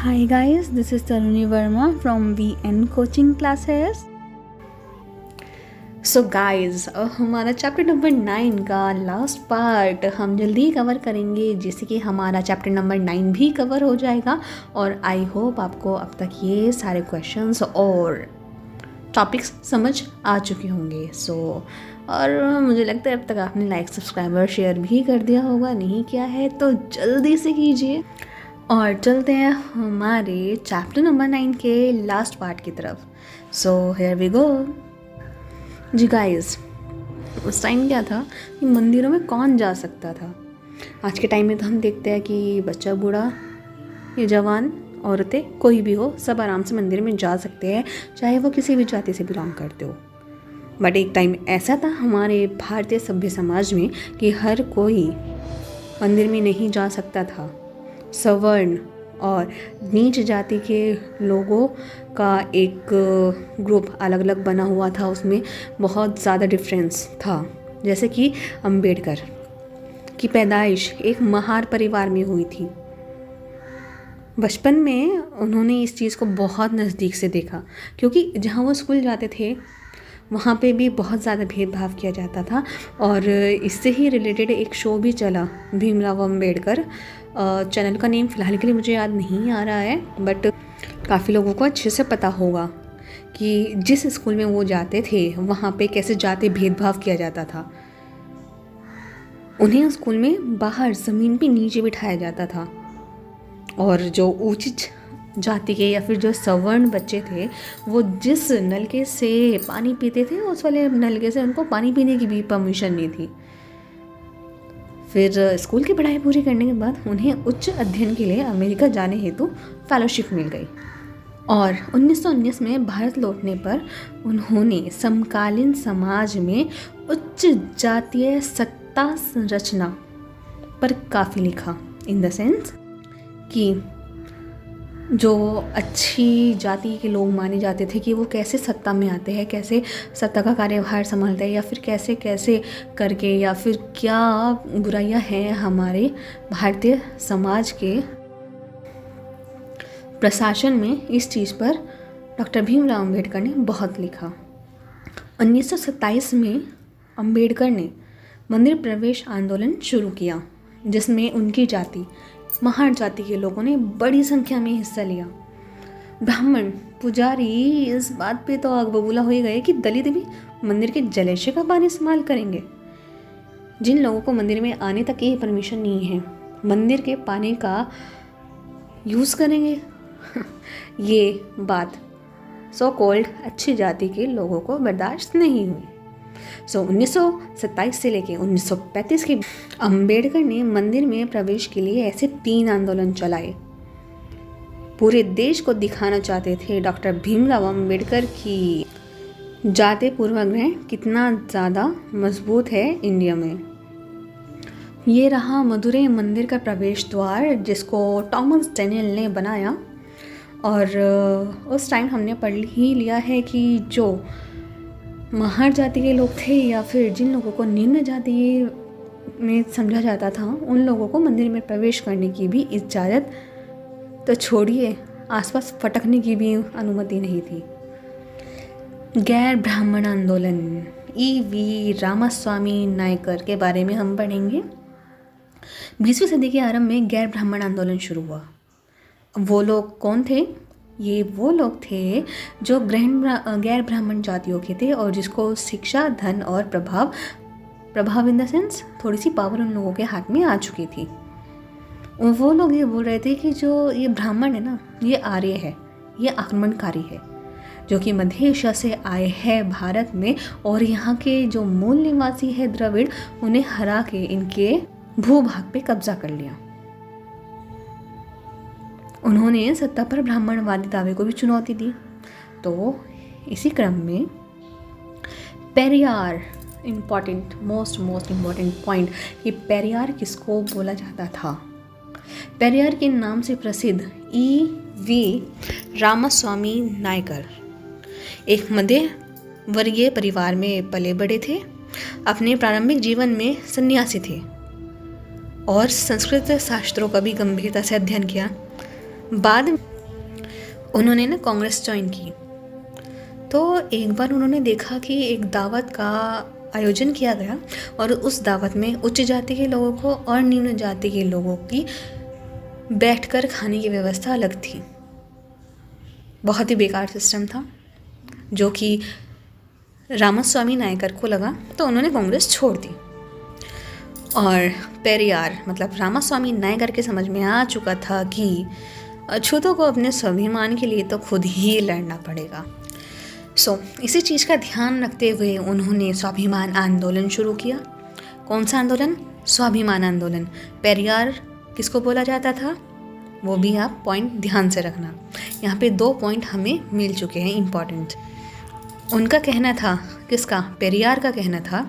Hi guys, this is Taruni Verma from VN Coaching Classes. So guys, हमारा chapter number 9 का last part हम जल्दी cover करेंगे, जिससे कि हमारा चैप्टर नंबर 9 भी कवर हो जाएगा। और आई होप आपको अब तक ये सारे क्वेश्चंस और टॉपिक्स समझ आ चुके होंगे। और मुझे लगता है अब तक आपने लाइक, सब्सक्राइब और शेयर भी कर दिया होगा। नहीं किया है तो जल्दी से कीजिए। और चलते हैं हमारे चैप्टर नंबर 9 के लास्ट पार्ट की तरफ। So here we go. जी गाइस, उस टाइम क्या था कि मंदिरों में कौन जा सकता था। आज के टाइम में तो हम देखते हैं कि बच्चा, बूढ़ा या जवान, औरतें, कोई भी हो, सब आराम से मंदिर में जा सकते हैं, चाहे वो किसी भी जाति से बिलोंग करते हो। बट एक टाइम ऐसा था हमारे भारतीय सभ्य समाज में कि हर कोई मंदिर में नहीं जा सकता था। सवर्ण और नीच जाति के लोगों का एक ग्रुप अलग अलग बना हुआ था। उसमें बहुत ज़्यादा डिफरेंस था। जैसे कि अंबेडकर की पैदाइश एक महार परिवार में हुई थी। बचपन में उन्होंने इस चीज़ को बहुत नज़दीक से देखा, क्योंकि जहाँ वो स्कूल जाते थे वहाँ पे भी बहुत ज़्यादा भेदभाव किया जाता था। और इससे ही रिलेटेड एक शो भी चला, भीमराव अंबेडकर। चैनल का नेम फ़िलहाल के लिए मुझे याद नहीं आ रहा है, बट काफ़ी लोगों को अच्छे से पता होगा कि जिस स्कूल में वो जाते थे वहाँ पे कैसे जाति भेदभाव किया जाता था। उन्हें स्कूल में बाहर ज़मीन पे नीचे बिठाया जाता था, और जो उचित जाति के या फिर जो सवर्ण बच्चे थे वो जिस नलके से पानी पीते थे उस वाले नलके से उनको पानी पीने की भी परमिशन नहीं थी। फिर स्कूल की पढ़ाई पूरी करने के बाद उन्हें उच्च अध्ययन के लिए अमेरिका जाने हेतु फेलोशिप मिल गई। और 1919 में भारत लौटने पर उन्होंने समकालीन समाज में उच्च जातीय सत्ता संरचना पर काफ़ी लिखा। इन द सेंस कि जो अच्छी जाति के लोग माने जाते थे कि वो कैसे सत्ता में आते हैं, कैसे सत्ता का कार्यभार संभालते हैं, या फिर कैसे कैसे करके, या फिर क्या बुराइयां हैं हमारे भारतीय समाज के प्रशासन में। इस चीज़ पर डॉक्टर भीमराव अंबेडकर ने बहुत लिखा। 1927 में अंबेडकर ने मंदिर प्रवेश आंदोलन शुरू किया, जिसमें उनकी जाति, महार जाति के लोगों ने बड़ी संख्या में हिस्सा लिया। ब्राह्मण, पुजारी इस बात पे तो आग बबूला हो ही गए कि दलित भी मंदिर के जलाशय का पानी इस्तेमाल करेंगे। जिन लोगों को मंदिर में आने तक की परमिशन नहीं है, मंदिर के पानी का यूज़ करेंगे। ये बात सो कॉल्ड अच्छी जाति के लोगों को बर्दाश्त नहीं हुई। 1927 से लेकर 1935 के अंबेडकर ने मंदिर में प्रवेश के लिए ऐसे 3 आंदोलन चलाए। पूरे देश को दिखाना चाहते थे डॉक्टर भीमराव अंबेडकर की जाति पूर्वाग्रह कितना ज़्यादा मजबूत है इंडिया में। ये रहा मदुरै मंदिर का प्रवेश द्वार, जिसको थॉमस डैनियल ने बनाया। और उस टाइम हमने पढ़ ही लिया है कि जो महार जाति के लोग थे या फिर जिन लोगों को निम्न जाति में समझा जाता था, उन लोगों को मंदिर में प्रवेश करने की भी इजाज़त तो छोड़िए, आसपास फटकने की भी अनुमति नहीं थी। गैर ब्राह्मण आंदोलन, E.V. रामास्वामी नायकर के बारे में हम पढ़ेंगे। 20वीं सदी के आरंभ में गैर ब्राह्मण आंदोलन शुरू हुआ। वो लोग कौन थे? ये वो लोग थे जो गैर ब्राह्मण जातियों के थे, और जिसको शिक्षा, धन और प्रभाव इन द सेंस थोड़ी सी पावर उन लोगों के हाथ में आ चुकी थी। वो लोग ये बोल रहे थे कि जो ये ब्राह्मण है ना, ये आर्य है, ये आक्रमणकारी है, जो कि मध्य एशिया से आए हैं भारत में, और यहाँ के जो मूल निवासी है द्रविड़, उन्हें हरा के इनके भूभाग पे कब्जा कर लिया। उन्होंने सत्ता पर ब्राह्मणवादी दावे को भी चुनौती दी। तो इसी क्रम में पेरियार, मोस्ट इम्पॉर्टेंट पॉइंट कि पेरियार किसको बोला जाता था। पेरियार के नाम से प्रसिद्ध E.V. रामास्वामी नायकर एक मध्य वर्गीय परिवार में पले बड़े थे। अपने प्रारंभिक जीवन में सन्यासी थे और संस्कृत शास्त्रों का भी गंभीरता से अध्ययन किया। बाद उन्होंने ना कांग्रेस ज्वाइन की। तो एक बार उन्होंने देखा कि एक दावत का आयोजन किया गया और उस दावत में उच्च जाति के लोगों को और निम्न जाति के लोगों की बैठकर खाने की व्यवस्था अलग थी। बहुत ही बेकार सिस्टम था जो कि रामास्वामी नायकर को लगा, तो उन्होंने कांग्रेस छोड़ दी। और पेरियार मतलब रामास्वामी नायकर के समझ में आ चुका था कि अछूतों को अपने स्वाभिमान के लिए तो खुद ही लड़ना पड़ेगा। इसी चीज़ का ध्यान रखते हुए उन्होंने स्वाभिमान आंदोलन शुरू किया। कौन सा आंदोलन? स्वाभिमान आंदोलन। पेरियार किसको बोला जाता था, वो भी आप पॉइंट ध्यान से रखना। यहाँ पे 2 पॉइंट हमें मिल चुके हैं इम्पॉर्टेंट। उनका कहना था, किसका? पेरियार का कहना था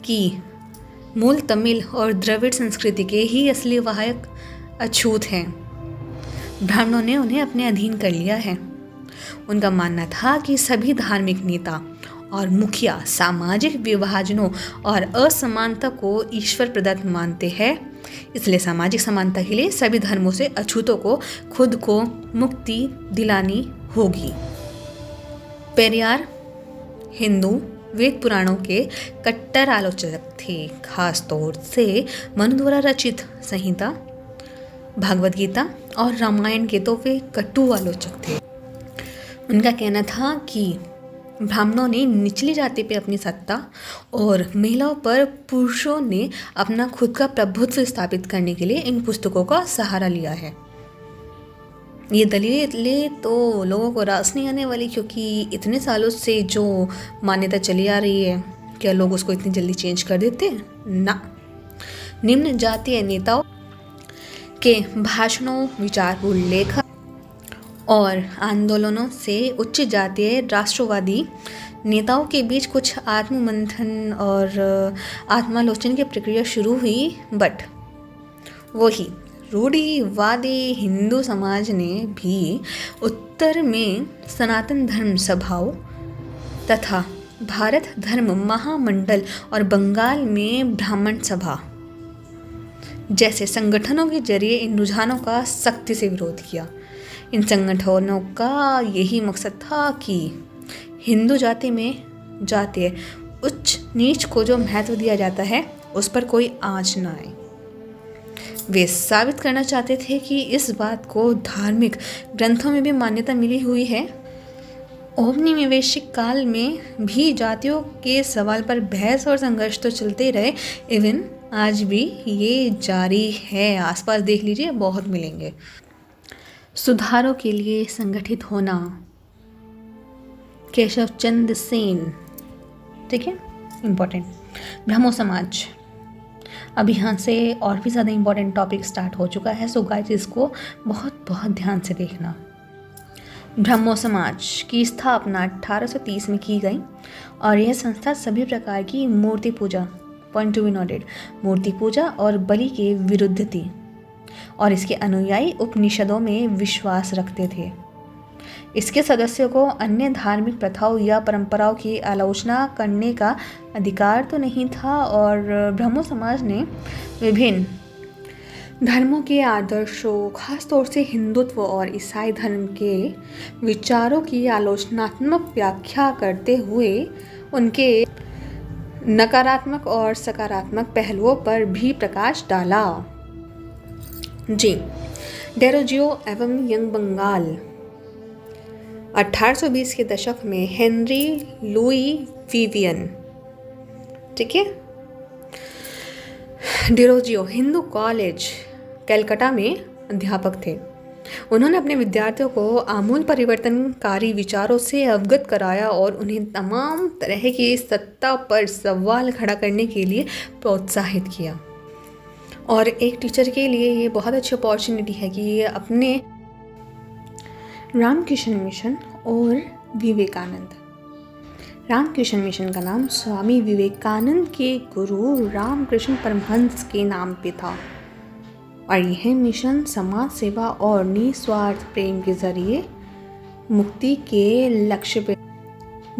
कि मूल तमिल और द्रविड़ संस्कृति के ही असली वाहक अछूत हैं। ब्राह्मणों ने उन्हें अपने अधीन कर लिया है। उनका मानना था कि सभी धार्मिक नेता और मुखिया सामाजिक विभाजनों और असमानता को ईश्वर प्रदत्त मानते हैं, इसलिए सामाजिक समानता के लिए सभी धर्मों से अछूतों को खुद को मुक्ति दिलानी होगी। पेरियार हिंदू वेद पुराणों के कट्टर आलोचक थे, खास तौर से मनु द्वारा रचित संहिता, भागवत गीता और रामायण के तो वे कटु आलोचक थे। उनका कहना था कि ब्राह्मणों ने निचली जाति पे अपनी सत्ता और महिलाओं पर पुरुषों ने अपना खुद का प्रभुत्व स्थापित करने के लिए इन पुस्तकों का सहारा लिया है। ये दलीलें तो लोगों को रास नहीं आने वाली, क्योंकि इतने सालों से जो मान्यता चली आ रही है, क्या लोग उसको इतनी जल्दी चेंज कर देते हैं? ना। निम्न जातीय नेताओं के भाषणों, विचार उल्लेख और आंदोलनों से उच्च जातीय राष्ट्रवादी नेताओं के बीच कुछ आत्ममंथन और आत्मालोचन की प्रक्रिया शुरू हुई, बट वही रूढ़िवादी हिंदू समाज ने भी उत्तर में सनातन धर्म सभाओं तथा भारत धर्म महामंडल और बंगाल में ब्राह्मण सभा जैसे संगठनों के जरिए इन रुझानों का सख्ती से विरोध किया। इन संगठनों का यही मकसद था कि हिंदू जाति में जातीय उच्च नीच को जो महत्व दिया जाता है उस पर कोई आँच न आए। वे साबित करना चाहते थे कि इस बात को धार्मिक ग्रंथों में भी मान्यता मिली हुई है। औपनिवेशिक काल में भी जातियों के सवाल पर बहस और संघर्ष तो चलते रहे, इवन आज भी ये जारी है। आसपास देख लीजिए, बहुत मिलेंगे। सुधारों के लिए संगठित होना, केशव चंद्र सेन, ठीक है, इम्पोर्टेंट। ब्रह्मो समाज, अब यहाँ से और भी ज़्यादा इम्पोर्टेंट टॉपिक स्टार्ट हो चुका है, सो गाइस इसको बहुत बहुत ध्यान से देखना। ब्रह्मो समाज की स्थापना 1830 में की गई और यह संस्था सभी प्रकार की मूर्ति पूजा, पॉइंट टू बी नोटेड, मूर्ति पूजा और बलि के विरुद्ध थी और इसके अनुयायी उपनिषदों में विश्वास रखते थे। इसके सदस्यों को अन्य धार्मिक प्रथाओं या परंपराओं की आलोचना करने का अधिकार तो नहीं था और ब्रह्मो समाज ने विभिन्न धर्मों के आदर्शों, खासतौर से हिंदुत्व और ईसाई धर्म के विचारों की आलोचनात्मक व्याख्या करते हुए उनके नकारात्मक और सकारात्मक पहलुओं पर भी प्रकाश डाला। जी, डेरोजियो एवं यंग बंगाल। 1820 के दशक में हेनरी लुई विवियन, ठीक है, डेरोजियो हिंदू कॉलेज कलकत्ता में अध्यापक थे। उन्होंने अपने विद्यार्थियों को आमूल परिवर्तनकारी विचारों से अवगत कराया और उन्हें तमाम तरह की सत्ता पर सवाल खड़ा करने के लिए प्रोत्साहित किया। और एक टीचर के लिए ये बहुत अच्छी अपॉर्चुनिटी है कि ये अपने रामकृष्ण मिशन और विवेकानंद, रामकृष्ण मिशन का नाम स्वामी विवेकानंद के गुरु रामकृष्ण परमहंस के नाम पे था और यह मिशन समाज सेवा और निस्वार्थ प्रेम के जरिए मुक्ति के लक्ष्य पे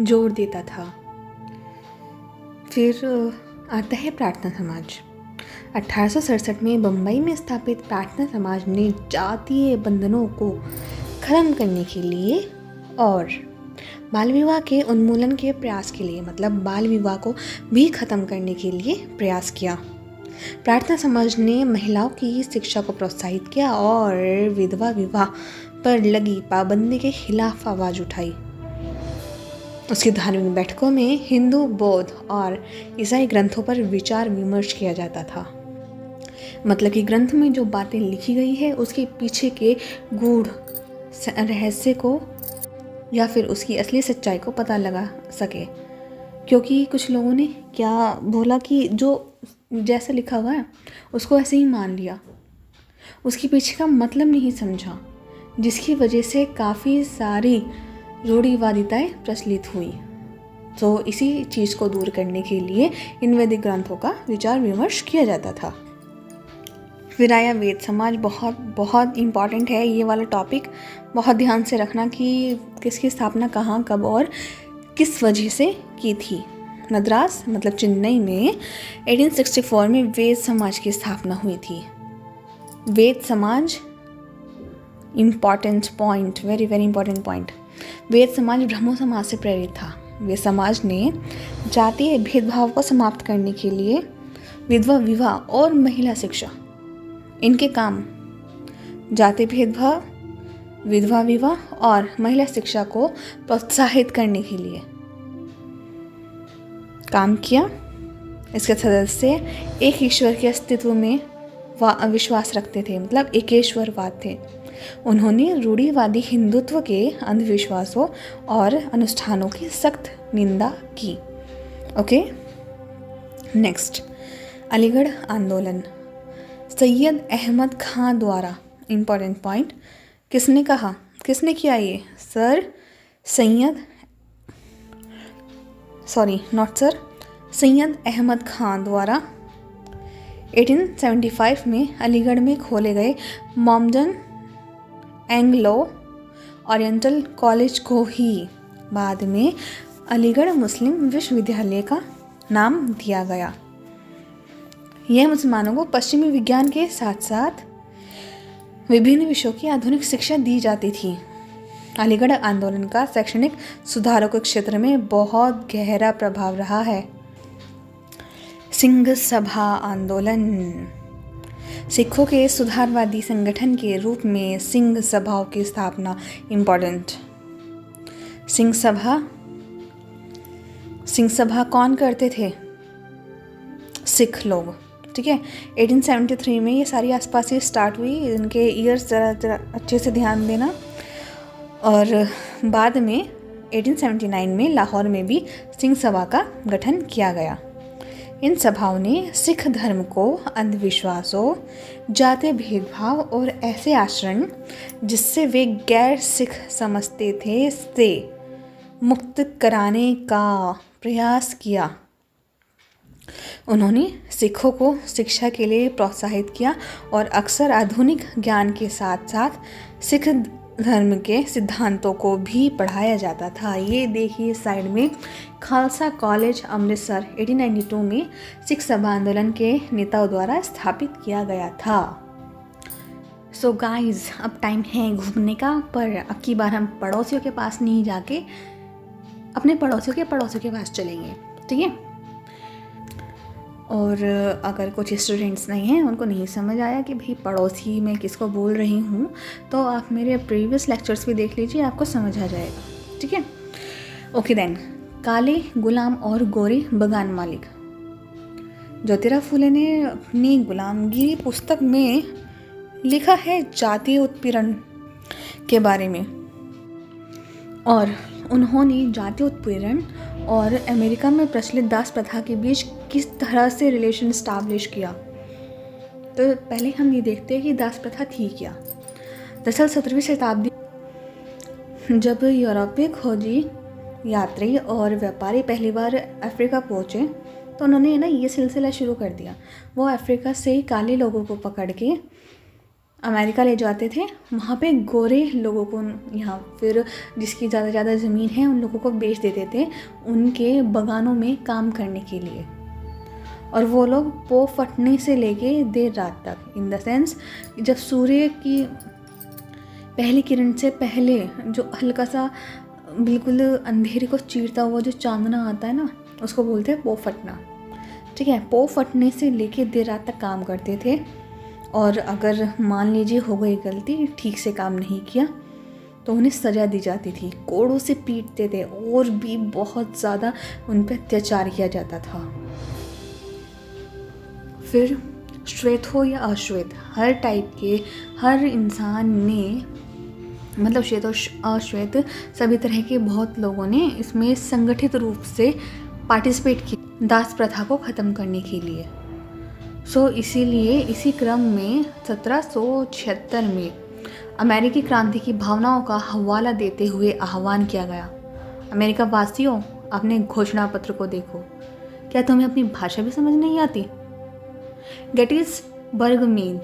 जोर देता था। फिर आता है प्रार्थना समाज। 1867 में बम्बई में स्थापित प्रार्थना समाज ने जातीय बंधनों को खत्म करने के लिए और बाल विवाह के उन्मूलन के प्रयास के लिए, मतलब बाल विवाह को भी खत्म करने के लिए प्रयास किया। प्रार्थना समाज ने महिलाओं की शिक्षा को प्रोत्साहित किया और विधवा विवाह पर लगी पाबंदी के खिलाफ आवाज उठाई। उसकी धार्मिक बैठकों में हिंदू, बौद्ध और ईसाई ग्रंथों पर विचार विमर्श किया जाता था। मतलब कि ग्रंथ में जो बातें लिखी गई है उसके पीछे के गूढ़ रहस्य को या फिर उसकी असली सच्चाई को पता लगा सके, क्योंकि कुछ लोगों ने क्या बोला कि जो जैसा लिखा हुआ है उसको ऐसे ही मान लिया, उसके पीछे का मतलब नहीं समझा, जिसकी वजह से काफ़ी सारी रूढ़िवादिताएं प्रचलित हुई। तो इसी चीज़ को दूर करने के लिए इन वैदिक ग्रंथों का विचार विमर्श किया जाता था। फिर आया वेद समाज। बहुत बहुत इम्पॉर्टेंट है ये वाला टॉपिक, बहुत ध्यान से रखना कि किसकी स्थापना कहाँ, कब और किस वजह से की थी। मद्रास मतलब चेन्नई में 1864 में वेद समाज की स्थापना हुई थी। Veda Samaj, important point, very very important point. Veda Samaj Brahmo समाज से प्रेरित था। वेद समाज ने जातीय भेदभाव को समाप्त करने के लिए विधवा विवाह और महिला शिक्षा, इनके काम, जाति भेदभाव, विधवा विवाह और महिला शिक्षा को प्रोत्साहित करने के लिए काम किया। इसके सदस्य एक ईश्वर के अस्तित्व में विश्वास रखते थे, मतलब एकेश्वरवाद थे। उन्होंने रूढ़िवादी हिंदुत्व के अंधविश्वासों और अनुष्ठानों की सख्त निंदा की। ओके, नेक्स्ट, अलीगढ़ आंदोलन। सैयद अहमद खां द्वारा, इम्पॉर्टेंट पॉइंट, किसने कहा, किसने किया ये? सैयद अहमद खां द्वारा 1875 में अलीगढ़ में खोले गए मॉमडन एंग्लो ओरिएंटल कॉलेज को ही बाद में अलीगढ़ मुस्लिम विश्वविद्यालय का नाम दिया गया। यह मुसलमानों को पश्चिमी विज्ञान के साथ साथ विभिन्न विषयों की आधुनिक शिक्षा दी जाती थी। अलीगढ़ आंदोलन का शैक्षणिक सुधारों के क्षेत्र में बहुत गहरा प्रभाव रहा है। सिंह सभा आंदोलन। सिखों के सुधारवादी संगठन के रूप में सिंह सभाओं की स्थापना, इम्पोर्टेंट। सिंह सभा कौन करते थे? सिख लोग, ठीक है। 1873 में ये सारी आसपास ही स्टार्ट हुई। इनके ईयर्स ज़रा अच्छे से ध्यान देना। और बाद में 1879 में लाहौर में भी सिंह सभा का गठन किया गया। इन सभाओं ने सिख धर्म को अंधविश्वासों, जाति भेदभाव और ऐसे आचरण जिससे वे गैर सिख समझते थे से मुक्त कराने का प्रयास किया। उन्होंने सिखों को शिक्षा के लिए प्रोत्साहित किया और अक्सर आधुनिक ज्ञान के साथ साथ सिख धर्म के सिद्धांतों को भी पढ़ाया जाता था। ये देखिए साइड में, खालसा कॉलेज अमृतसर 1892 में सिख सभा आंदोलन के नेताओं द्वारा स्थापित किया गया था। सो गाइस, अब टाइम है घूमने का, पर अब की बार हम पड़ोसियों के पास नहीं जाके अपने पड़ोसियों के पास चलेंगे, ठीक है। और अगर कुछ स्टूडेंट्स नहीं हैं, उनको नहीं समझ आया कि भाई पड़ोसी मैं किसको बोल रही हूँ, तो आप मेरे प्रीवियस लेक्चर्स भी देख लीजिए, आपको समझ आ जाएगा, ठीक है। ओके देन, काले गुलाम और गोरे बगान मालिक। ज्योतिराव फुले ने अपनी गुलामगिरी पुस्तक में लिखा है जातीय उत्पीड़न के बारे में, और उन्होंने जातीय उत्पीड़न और अमेरिका में प्रचलित दास प्रथा के बीच किस तरह से रिलेशन स्टैब्लिश किया। तो पहले हम ये देखते हैं कि दास प्रथा थी क्या। दरअसल 17वीं शताब्दी जब यूरोपीय खोजी यात्री और व्यापारी पहली बार अफ्रीका पहुँचे, तो उन्होंने ये सिलसिला शुरू कर दिया। वो अफ्रीका से काले लोगों को पकड़ के अमेरिका ले जाते थे, वहाँ पे गोरे लोगों को यहाँ फिर जिसकी ज़्यादा ज़मीन है उन लोगों को बेच देते थे उनके बगानों में काम करने के लिए। और वो लोग पो फटने से लेके देर रात तक, इन द सेंस जब सूर्य की पहली किरण से पहले जो हल्का सा बिल्कुल अंधेरे को चीरता हुआ जो चांदना आता है ना, उसको बोलते हैं पो फटना। ठीक है, पो फटने से लेके देर रात तक काम करते थे, और अगर मान लीजिए हो गई गलती, ठीक से काम नहीं किया, तो उन्हें सज़ा दी जाती थी, कोड़ों से पीटते थे, और भी बहुत ज़्यादा उन पर अत्याचार किया जाता था। फिर श्वेत हो या अश्वेत, हर टाइप के हर इंसान ने, मतलब श्वेत और अश्वेत सभी तरह के बहुत लोगों ने इसमें संगठित रूप से पार्टिसिपेट किया दास प्रथा को ख़त्म करने के लिए। इसीलिए इसी क्रम में 1776 में अमेरिकी क्रांति की भावनाओं का हवाला देते हुए आह्वान किया गया, अमेरिका वासियों, अपने घोषणा पत्र को देखो, क्या तुम्हें अपनी भाषा भी समझ नहीं आती? गेटिसबर्ग में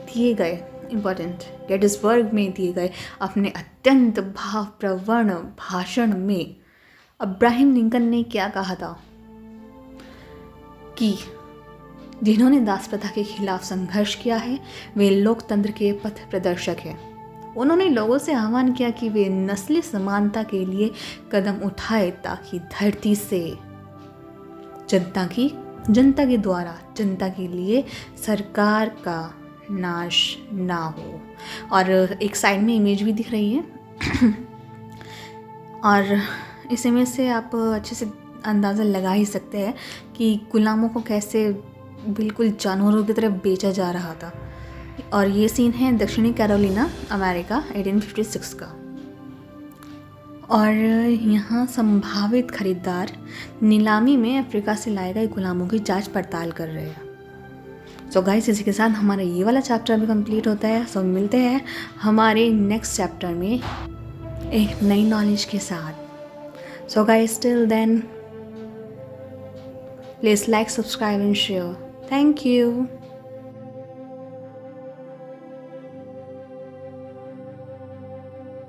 दिए अपने अत्यंत भावप्रवण भाषण में अब्राहम लिंकन ने क्या कहा था कि जिन्होंने दास प्रथा के खिलाफ संघर्ष किया है वे लोकतंत्र के पथ प्रदर्शक हैं। उन्होंने लोगों से आह्वान किया कि वे नस्ली समानता के लिए कदम उठाए ताकि धरती से जनता के द्वारा जनता के लिए सरकार का नाश ना हो। और एक साइड में इमेज भी दिख रही है और इस इमेज से आप अच्छे से अंदाज़ा लगा ही सकते हैं कि गुलामों को कैसे बिल्कुल जानवरों की तरह बेचा जा रहा था। और ये सीन है दक्षिणी कैरोलिना, अमेरिका, 1856 का। और यहाँ संभावित खरीदार नीलामी में अफ्रीका से लाए गए गुलामों की जांच पड़ताल कर रहे हैं। सो गाइस, इसी के साथ हमारा ये वाला चैप्टर भी कंप्लीट होता है। सो मिलते हैं हमारे नेक्स्ट चैप्टर में एक नई नॉलेज के साथ। So guys, till then, please like, subscribe and share. Thank you.